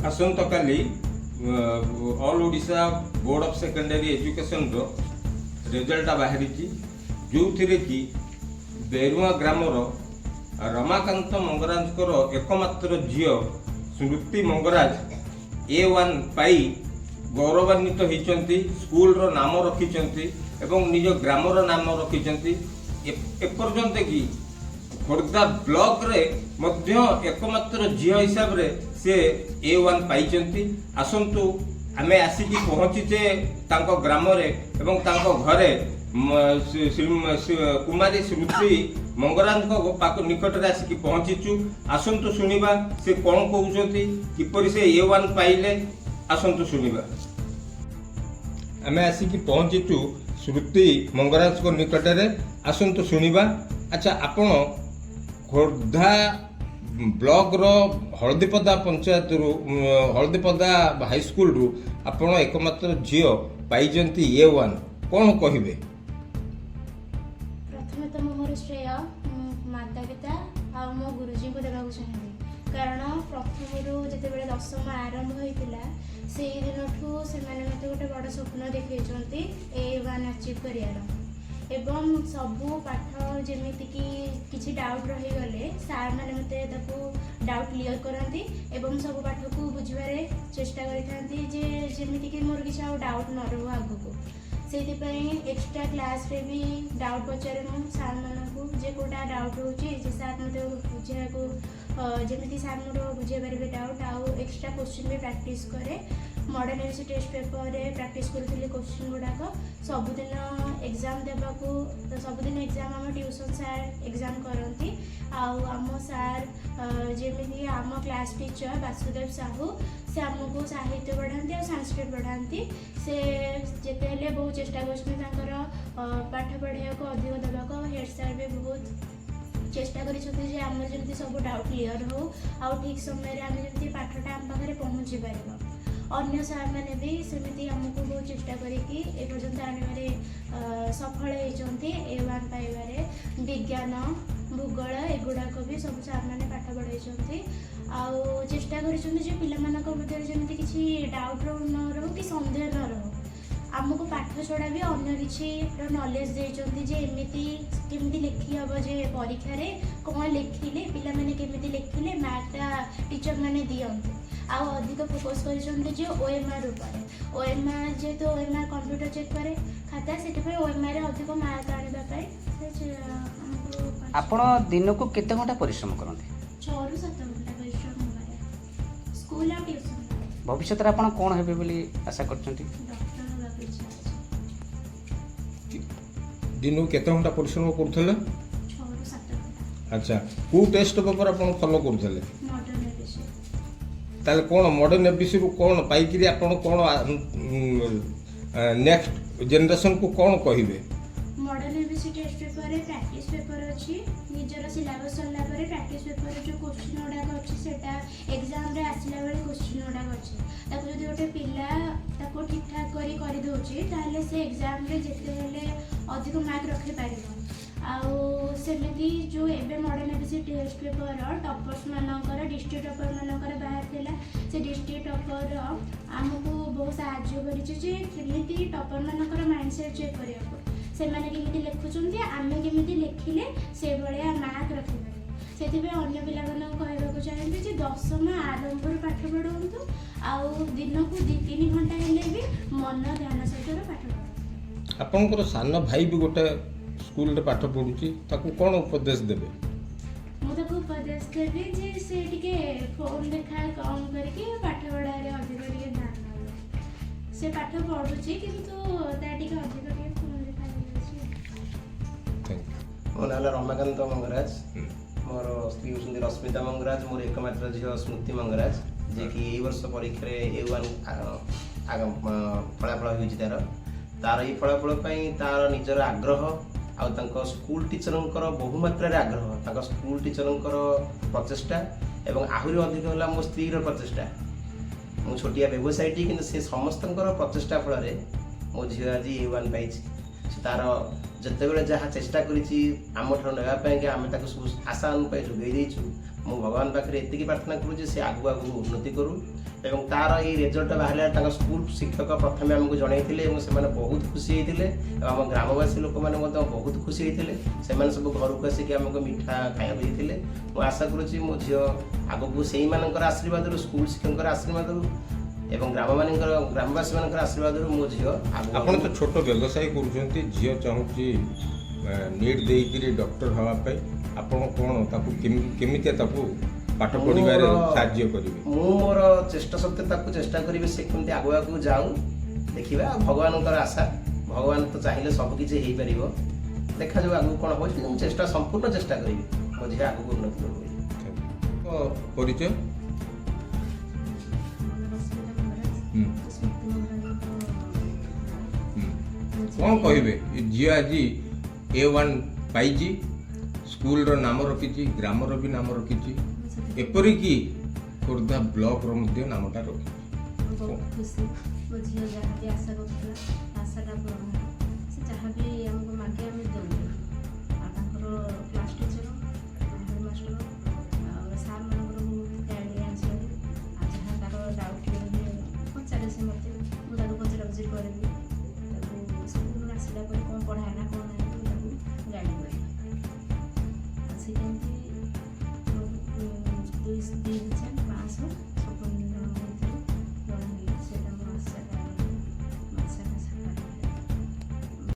आसंता काली all Odisha board of secondary education रो result बाहरी जो थी कि बेरुआ ग्रामर रमाकांत मंगराज एकमात्र झील स्मृति मंगराज A1 पाई गौरवान्वित होती स्कूल रो नाम रखिंट एवं निज ग्रामर नाम रखिंट एपर्यंत कि खोर्धा ब्लॉक रे मध्य एकमात्र झील हिसाब से से A1 पाई आसतु आमे आसिकी पहुँचीचे तांको ग्राम रे एवं तांको घरे कुमारी स्मृति मंगराज निकट में आसिकी पहुँचीचु आसतु शुणा से कौन कहते किपर से A1 पाइले आसतु शुणा आमे आसिकी पहुँचीचु स्मृति मंगराज को निकट में आसतु शुणा। अच्छा आपण खोर्धा ब्लॉक रो हलदीपदा पंचायत रु हलदीपदा हाईस्कूल रु आपण एकमात्र झील पाइजंती A1 कौन कहबे? प्रथम तो मोर श्रेय माता पिता आ मो गुरुजी को देबाक चाहिए कारण प्रथम रु जते बेले दशम आरंभ होइतिला से दिन ठू से माने मते गोटे बड़ स्वप्न देखैचंती A1 अचीव करियार एवं सबू पाठ जमीती कि किसी डाउट रही गले सार मैंने मत डाउट क्लीयर करती एवं सब पाठ को बुझे चेष्टा करती कि मोर किसी डाउट न रो आग को से एक्स्ट्रा क्लास रे भी डाउट पचारे मु सार मानू जे कोटा डाउट रोचे सार मत बुझा को जमी सार मोर बुझे पारे डाउट आउ एक्स्ट्रा क्वेश्चन भी प्रैक्टिस करे मॉडर्न एमसी टेस्ट पेपर रे प्रैक्टिस करथिले क्वेश्चन गुडाक सबुदिन एग्जाम देबाकू सबुदिन एग्जाम आम ट्यूशन सार एग्जाम करती आम सार जमी आम क्लास टीचर वासुदेव साहू से आमको साहित्य पढ़ाती और संस्कृत पढ़ाती से जिते बहुत चेष्टा कर पाठ पढ़ाया को अधिक देवाक हेड सार भी बहुत चेष्टा करें आम जमी सब डाउट क्लीयर हो आउ ठीक समय आम जमी पाठटा आम पाखे पहुँची पार अन्य सार मैंने भी सेमती आमको बहुत चेष्टा करी एपर्यंत आने सफल होती A1 पाइबारे विज्ञान भूगोल एगुड़ाक भी सब सार मैंने पाठ पढ़ाई आउ चेष्टा करमती किसी डाउट न रो कि सन्देह न रो आमको पाठ छड़ा भी अन्य किसी नॉलेज देते एमती केमती लिखी हम जे परीक्षा रे कौन लिखिले पिला माने केमती लिखिले मार्कटा टीचर मैंने दियंते आउ अधिक फोकस कर OMR उपर OMR जेहेतु OMR कंप्यूटर चेक करे खाता से OMR अधिक मार्क आने आपण दिन को केते घंटा परिश्रम करते? 6 ରୁ 7 घंटा परिश्रम करे स्कूल आ ट्यूशन भविष्य रे आपण कोन हेबे बोली आशा करछंती? डॉक्टर होगा इच्छा अछि। दिन को केते घंटा परिश्रम करथले? 6 ରୁ 7 घंटा। अच्छा को टेस्ट पेपर आपण फॉलो करथले? मॉडर्न एबीसी ताले कोन मॉडर्न एबीसी रु कोन पाइकरी आपण कोन नेक्स्ट जनरेशन को कोन कहिबे? मॉडर्न एबीसी टेस्ट पेपर रे प्रैक्टिस पेपर अछि निजर सिलेबस सरला परे प्रैक्टिस पेपर जो क्वेश्चन गुडाक अछि सेटा एग्जाम रे आसिला बेले क्वेश्चन गुडाक अछि ताको जदि गोटे पिला ताको ठीक ठाक करी दोछि ताले से एग्जाम रे जेते हेले अधिक मार्क रखि पारिबो आउ सेमिति जो एबे modern ABC test paper toppers मानकर डिस्ट्रिक्ट टॉपर मानकर बाहर थिला से डिस्ट्रिक्ट टॉपर आमको बहुत साहाय्य करिछि जे केमिति टॉपर मानकर माइंडसेट चेक करिया से माने केमिति लिखुचंती आमे केमिति लिखिले से भलिया मार्क रखिबे सेतिबे अन्य पिला मानन कहबाको चाहबे जे दशम आरंभ रे पाठ पढोंतु आउ दिन को 2-3 घंटा हेले भी मन ध्यान सहित पाठ पढो। आपनकर सान भाई भी गोटे स्कूल रे पाठ पढुची ताकू कोन उपदेश देबे? मु ताकू उपदेश देबे जे से टिके फोन देखा कम करके पाठ पढ़ा रे अधिक टिके ध्यान देबे से पाठ पढुची किंतु ता टिके अधिक टिके फोन देखा थैंक यू। मो नाम रमाकांत मंगराज मोर स्त्री होती रश्मिता मंगराज मोर एकमात्र झील स्मृति मंगराज जे कि ए वर्ष परीक्षा A1 फलाफल हो तार तार ये फलाफल तार निजर आग्रह आउ स्कूल टीचर बहुमात्रा आग्रह स्कूल टीचर प्रचेषा एवं आहरी अधिक है मो स्त्री प्रचेषा मो छोटिया व्यवसायी कि से समस्त प्रचेषा फल मो झील आज A1 पाई तार जिते बड़े जहाँ चेष्टा करी आम ठार नापी आम सब आशा अनुपाय जोगे ମୁଁ ଭଗବାନ ପାଖରେ ଏତିକି ପ୍ରାର୍ଥନା କରୁଛି ସେ ଆଗକୁ ଆଗକୁ ଉନ୍ନତି କରୁ ଏବଂ ତାର ଏଇ ରେଜଲ୍ଟଟା ବାହାରିଲା ତାଙ୍କ ସ୍କୁଲ ଶିକ୍ଷକ ପ୍ରଥମେ ଆମକୁ ଜଣାଇଥିଲେ ଏବଂ ସେମାନେ ବହୁତ ଖୁସି ହେଇଥିଲେ ଏବଂ ଆମ ଗ୍ରାମବାସୀ ଲୋକମାନେ ମଧ୍ୟ ବହୁତ ଖୁସି ହେଇଥିଲେ। ସେମାନେ ସବୁ ଘରକୁ ଆସିକି ଆମକୁ ମିଠା ଖାଇବାକୁ ଦେଇଥିଲେ। ମୁଁ ଆଶା କରୁଛି ମୋ ଝିଅ ଆଗକୁ ସେଇମାନଙ୍କର ଆଶୀର୍ବାଦରୁ ସ୍କୁଲ ଶିକ୍ଷକଙ୍କର ଆଶୀର୍ବାଦରୁ ଏବଂ ଗ୍ରାମବାସୀମାନଙ୍କର ଆଶୀର୍ବାଦରୁ ମୋ ଝିଅ ଆପଣ ତ ଛୋଟ ବ୍ୟବସାୟ କରୁଛନ୍ତି, ଝିଅ ଚାହୁଁଛି ନିଟ୍ ଦେଇକିରି ଡକ୍ଟର ହେବା ପାଇଁ, ଆପଣ କ'ଣ ତାକୁ କେମିତି ତାକୁ ପାଠ ପଢ଼ିବାରେ ସାହାଯ୍ୟ କରିବେ? ମୁଁ ମୋର ଚେଷ୍ଟା ସତ୍ତ୍ୱେ ତାକୁ ଚେଷ୍ଟା କରିବି ସେ କେମିତି ଆଗକୁ ଆଗକୁ ଯାଉ। ଦେଖିବା ଭଗବାନଙ୍କର ଆଶା, ଭଗବାନ ତ ଚାହିଁଲେ ସବୁ କିଛି ହେଇପାରିବ। ଦେଖାଯାଉ ଆଗକୁ କ'ଣ ହେଉଛି। ମୁଁ ସମ୍ପୂର୍ଣ୍ଣ ଚେଷ୍ଟା କରିବି ମୋ ଝିଅ ଆଗକୁ ଉନ୍ନତି କରିବ। ପରିଚୟ କ'ଣ କହିବେ? ଝିଅ ଆଜି A1 ପାଇଛି, ସ୍କୁଲର ନାମ ରଖିଛି, ଗ୍ରାମର ବି ନାମ ରଖିଛି, ଏପରିକି ଖୋର୍ଦ୍ଧା ବ୍ଲକର ମଧ୍ୟ ନାମଟା ରଖିଛି। ବହୁତ ଖୁସି। ମୋ ଝିଅ ଯାହା ବି ଆଶା କରୁଥିଲା ଆଶାଟା ପୂରଣ ହେଲା। ସେ ଯାହା ବି ଆମକୁ ମାଗେ ଆମେ ଦେଉଛୁ। ଆଉ ତାଙ୍କର କ୍ଲାସ୍ ଟିଚର, ହେଡ଼ମାଷ୍ଟର ଆଉ ସାର୍ମାନଙ୍କର ଗାଇଡ଼ଲାଇନ୍ସ ରହି ଆଉ ଯାହା ତାର ଡାଉଟ୍ ପଚାରେ ସେ ମୋତେ, ମୁଁ ତାକୁ ପଚରାପଚରି କରିବି। ତାକୁ ସ୍କୁଲରୁ ଆସିଲା ପରେ କ'ଣ ପଢ଼ା ହେଲା କ'ଣ ନାହିଁ ମୁଁ ତାକୁ ଗାଇଡ଼ କରିବି। ଆଉ ସେ କେମିତି 2,500